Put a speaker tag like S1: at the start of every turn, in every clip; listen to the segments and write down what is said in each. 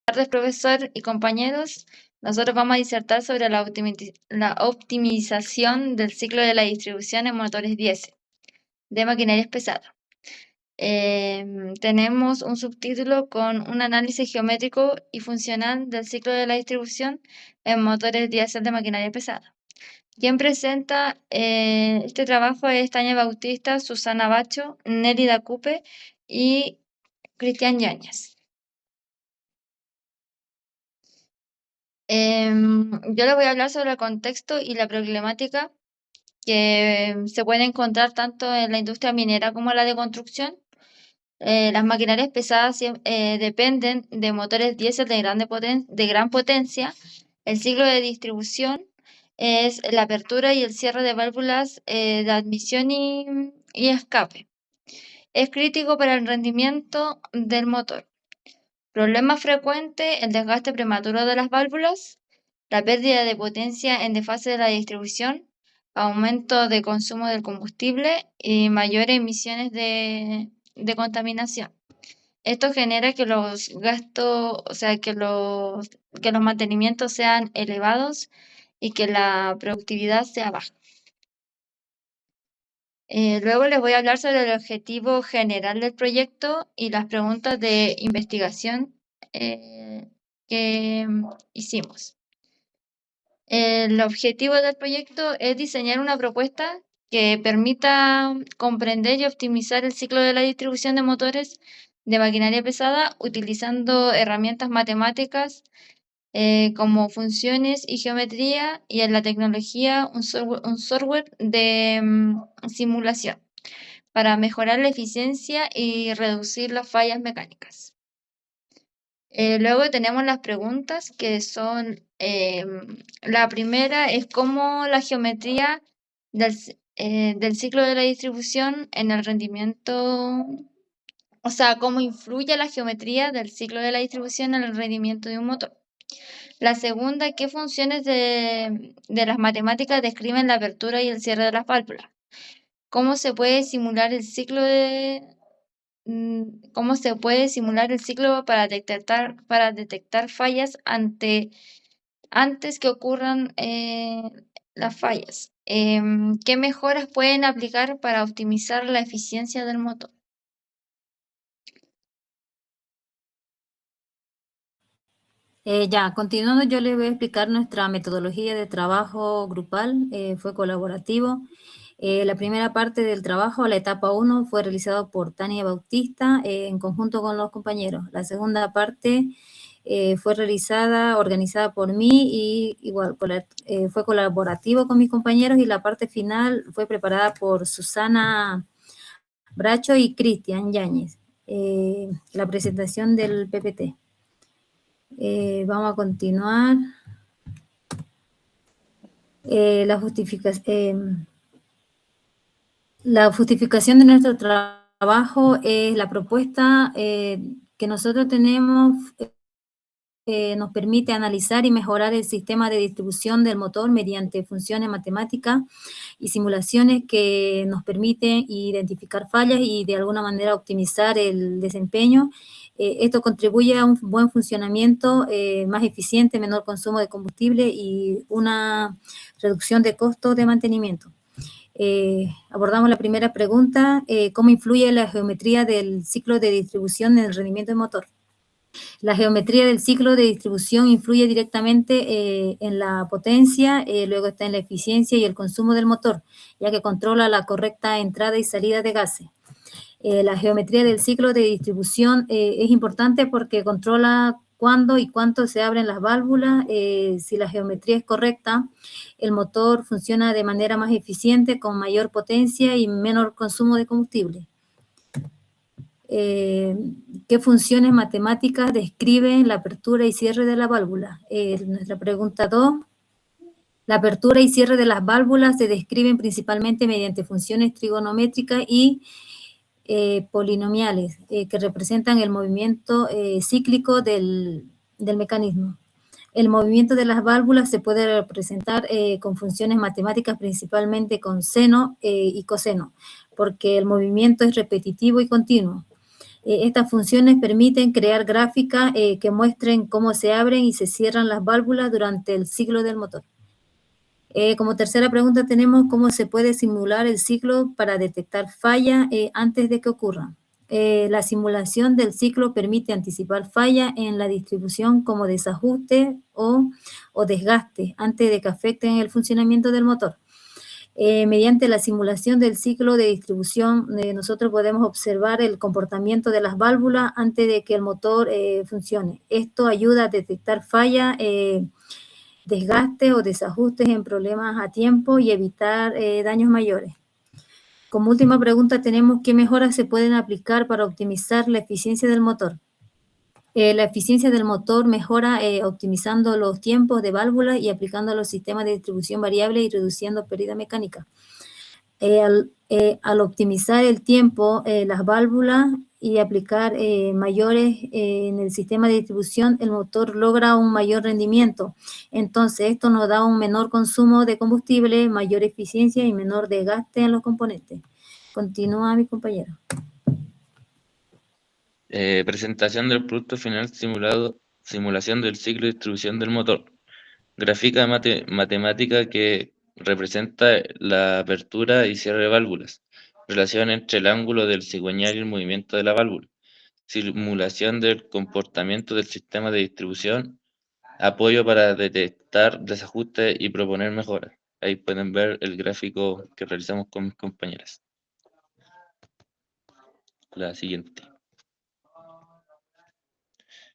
S1: Buenas tardes, profesor y compañeros. Nosotros vamos a disertar sobre la optimización del ciclo de la distribución en motores diésel de maquinarias pesadas. Tenemos un subtítulo con un análisis geométrico y funcional del ciclo de la distribución en motores diésel de maquinaria pesada. Quien presenta este trabajo es Tania Bautista, Susana Bacho, Nélida Cupe y Cristian Yáñez. Yo les voy a hablar sobre el contexto y la problemática que se puede encontrar tanto en la industria minera como en la de construcción. Las maquinarias pesadas dependen de motores diésel de gran potencia. El ciclo de distribución es la apertura y el cierre de válvulas de admisión y escape. Es crítico para el rendimiento del motor. Problema frecuente, el desgaste prematuro de las válvulas, la pérdida de potencia en desfase de la distribución, aumento de consumo del combustible y mayores emisiones de contaminación. Esto genera que los gastos, o sea, que los mantenimientos sean elevados y que la productividad sea baja. Luego les voy a hablar sobre el objetivo general del proyecto y las preguntas de investigación que hicimos. El objetivo del proyecto es diseñar una propuesta que permita comprender y optimizar el ciclo de la distribución de motores de maquinaria pesada utilizando herramientas matemáticas como funciones y geometría, y en la tecnología un software de simulación para mejorar la eficiencia y reducir las fallas mecánicas. Luego tenemos las preguntas que son, la primera es cómo la geometría del ciclo de la distribución en el rendimiento, o sea, cómo influye la geometría del ciclo de la distribución en el rendimiento de un motor. La segunda, ¿qué funciones de las matemáticas describen la apertura y el cierre de las válvulas? ¿Cómo se puede simular el ciclo cómo se puede simular el ciclo para detectar fallas antes que ocurran las fallas? ¿Qué mejoras pueden aplicar para optimizar la eficiencia del motor?
S2: Continuando, yo les voy a explicar nuestra metodología de trabajo grupal, fue colaborativo. La primera parte del trabajo, la etapa 1, fue realizado por Tania Bautista en conjunto con los compañeros. La segunda parte fue organizada por mí y igual fue colaborativo con mis compañeros, y la parte final fue preparada por Susana Bracho y Cristian Yáñez. La presentación del PPT. Vamos a continuar. La justificación de nuestro trabajo es la propuesta que nosotros tenemos, nos permite analizar y mejorar el sistema de distribución del motor mediante funciones matemáticas y simulaciones que nos permiten identificar fallas y de alguna manera optimizar el desempeño. Esto contribuye a un buen funcionamiento más eficiente, menor consumo de combustible y una reducción de costos de mantenimiento. Abordamos la primera pregunta, ¿cómo influye la geometría del ciclo de distribución en el rendimiento del motor? La geometría del ciclo de distribución influye directamente en la potencia, luego está en la eficiencia y el consumo del motor, ya que controla la correcta entrada y salida de gases. La geometría del ciclo de distribución es importante porque controla cuándo y cuánto se abren las válvulas. Si la geometría es correcta, el motor funciona de manera más eficiente, con mayor potencia y menor consumo de combustible. ¿Qué funciones matemáticas describen la apertura y cierre de la válvula? Nuestra pregunta 2. La apertura y cierre de las válvulas se describen principalmente mediante funciones trigonométricas y polinomiales que representan el movimiento cíclico del mecanismo. El movimiento de las válvulas se puede representar con funciones matemáticas, principalmente con seno y coseno, porque el movimiento es repetitivo y continuo. Estas funciones permiten crear gráficas que muestren cómo se abren y se cierran las válvulas durante el ciclo del motor. Como tercera pregunta tenemos cómo se puede simular el ciclo para detectar fallas antes de que ocurran. La simulación del ciclo permite anticipar fallas en la distribución como desajuste o desgaste antes de que afecten el funcionamiento del motor. Mediante la simulación del ciclo de distribución, nosotros podemos observar el comportamiento de las válvulas antes de que el motor funcione. Esto ayuda a detectar fallas, desgastes o desajustes en problemas a tiempo y evitar daños mayores. Como última pregunta tenemos qué mejoras se pueden aplicar para optimizar la eficiencia del motor. La eficiencia del motor mejora optimizando los tiempos de válvulas y aplicando los sistemas de distribución variable y reduciendo pérdida mecánica. Al optimizar el tiempo, las válvulas y aplicar mayores en el sistema de distribución, el motor logra un mayor rendimiento. Entonces, esto nos da un menor consumo de combustible, mayor eficiencia y menor desgaste en los componentes. Continúa mi compañero.
S3: Presentación del producto final simulado, simulación del ciclo de distribución del motor. Gráfica matemática que representa la apertura y cierre de válvulas. Relación entre el ángulo del cigüeñal y el movimiento de la válvula. Simulación del comportamiento del sistema de distribución. Apoyo para detectar desajustes y proponer mejoras. Ahí pueden ver el gráfico que realizamos con mis compañeras. La siguiente.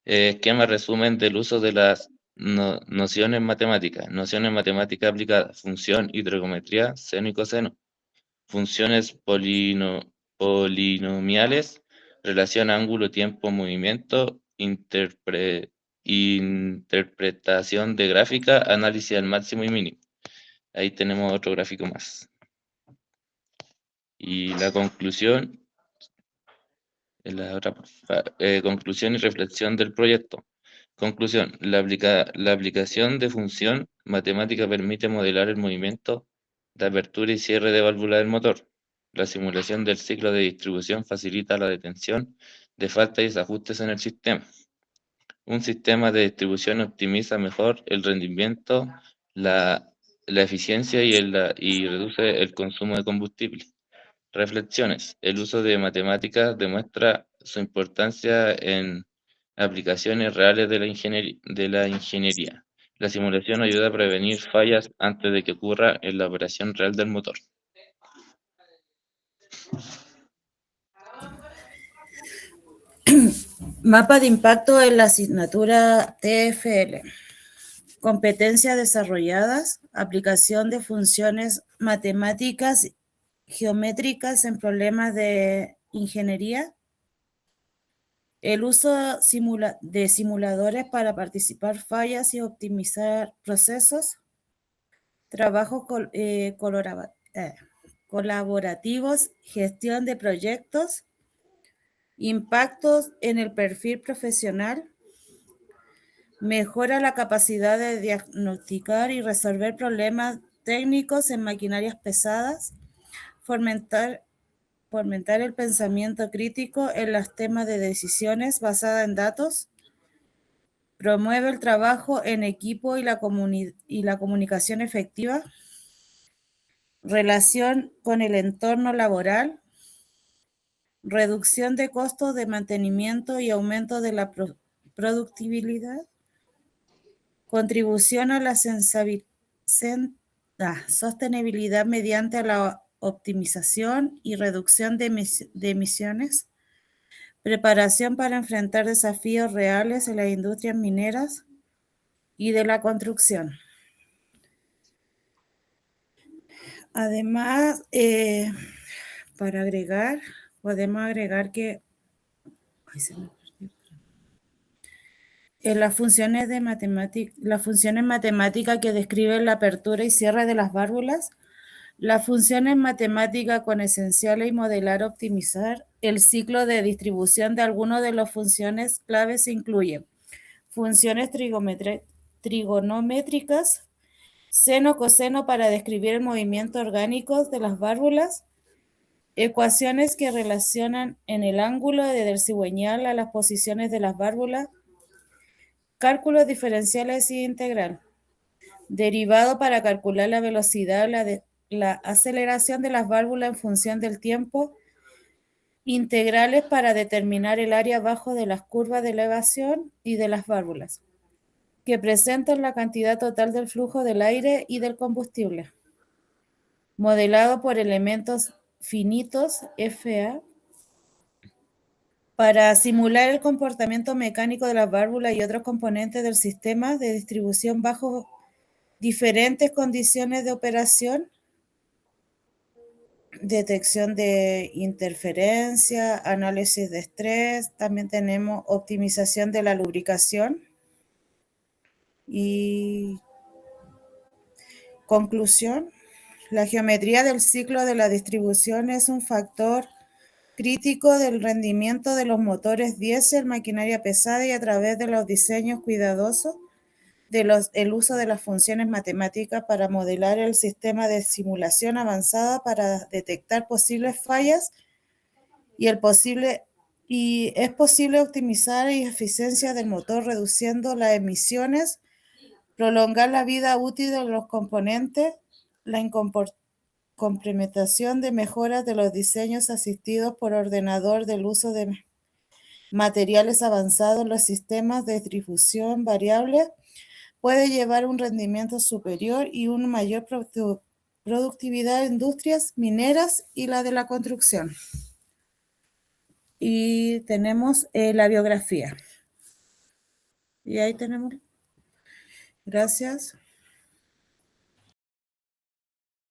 S3: Esquema resumen del uso de las nociones matemáticas. Nociones matemáticas aplicadas. Función y trigonometría, seno y coseno. Funciones polinomiales. Relación ángulo, tiempo, movimiento. Interpretación de gráfica. Análisis del máximo y mínimo. Ahí tenemos otro gráfico más. Y la conclusión. Conclusión y reflexión del proyecto. Conclusión. La aplicación de función matemática permite modelar el movimiento de apertura y cierre de válvula del motor. La simulación del ciclo de distribución facilita la detención de faltas y desajustes en el sistema. Un sistema de distribución optimiza mejor el rendimiento, la eficiencia y reduce el consumo de combustible. Reflexiones. El uso de matemáticas demuestra su importancia en aplicaciones reales de la ingeniería. La simulación ayuda a prevenir fallas antes de que ocurra en la operación real del motor.
S4: Mapa de impacto en la asignatura TFL. Competencias desarrolladas, aplicación de funciones matemáticas geométricas en problemas de ingeniería, el uso de simuladores para participar fallas y optimizar procesos, trabajos colaborativos, gestión de proyectos, impactos en el perfil profesional, mejora la capacidad de diagnosticar y resolver problemas técnicos en maquinarias pesadas, fomentar el pensamiento crítico en los temas de decisiones basadas en datos, promueve el trabajo en equipo y la comunicación efectiva, relación con el entorno laboral, reducción de costos de mantenimiento y aumento de la productividad, contribución a la sostenibilidad mediante la optimización y reducción de emisiones, preparación para enfrentar desafíos reales en las industrias mineras y de la construcción. Además, para agregar, podemos agregar que en las funciones matemáticas que describen la apertura y cierre de las válvulas, las funciones matemáticas con esenciales y modelar optimizar el ciclo de distribución de algunas de las funciones claves incluyen funciones trigonométricas, seno, coseno para describir el movimiento orgánico de las válvulas, Ecuaciones que relacionan en el ángulo del cigüeñal a las posiciones de las válvulas. Cálculos diferenciales y integral. Derivado para calcular la velocidad, la aceleración de las válvulas en función del tiempo. Integrales para determinar el área abajo de las curvas de elevación y de las válvulas, que presentan la cantidad total del flujo del aire y del combustible. Modelado por elementos finitos, FA, para simular el comportamiento mecánico de las válvulas y otros componentes del sistema de distribución bajo diferentes condiciones de operación. Detección de interferencia, análisis de estrés, también tenemos optimización de la lubricación. Y conclusión, la geometría del ciclo de la distribución es un factor crítico del rendimiento de los motores diésel, maquinaria pesada y a través de los diseños cuidadosos el uso de las funciones matemáticas para modelar el sistema de simulación avanzada para detectar posibles fallas y es posible optimizar la eficiencia del motor reduciendo las emisiones, prolongar la vida útil de los componentes, la complementación de mejoras de los diseños asistidos por ordenador del uso de materiales avanzados en los sistemas de distribución variable puede llevar un rendimiento superior y una mayor productividad en industrias mineras y la de la construcción. Y tenemos la biografía. Y ahí tenemos. Gracias.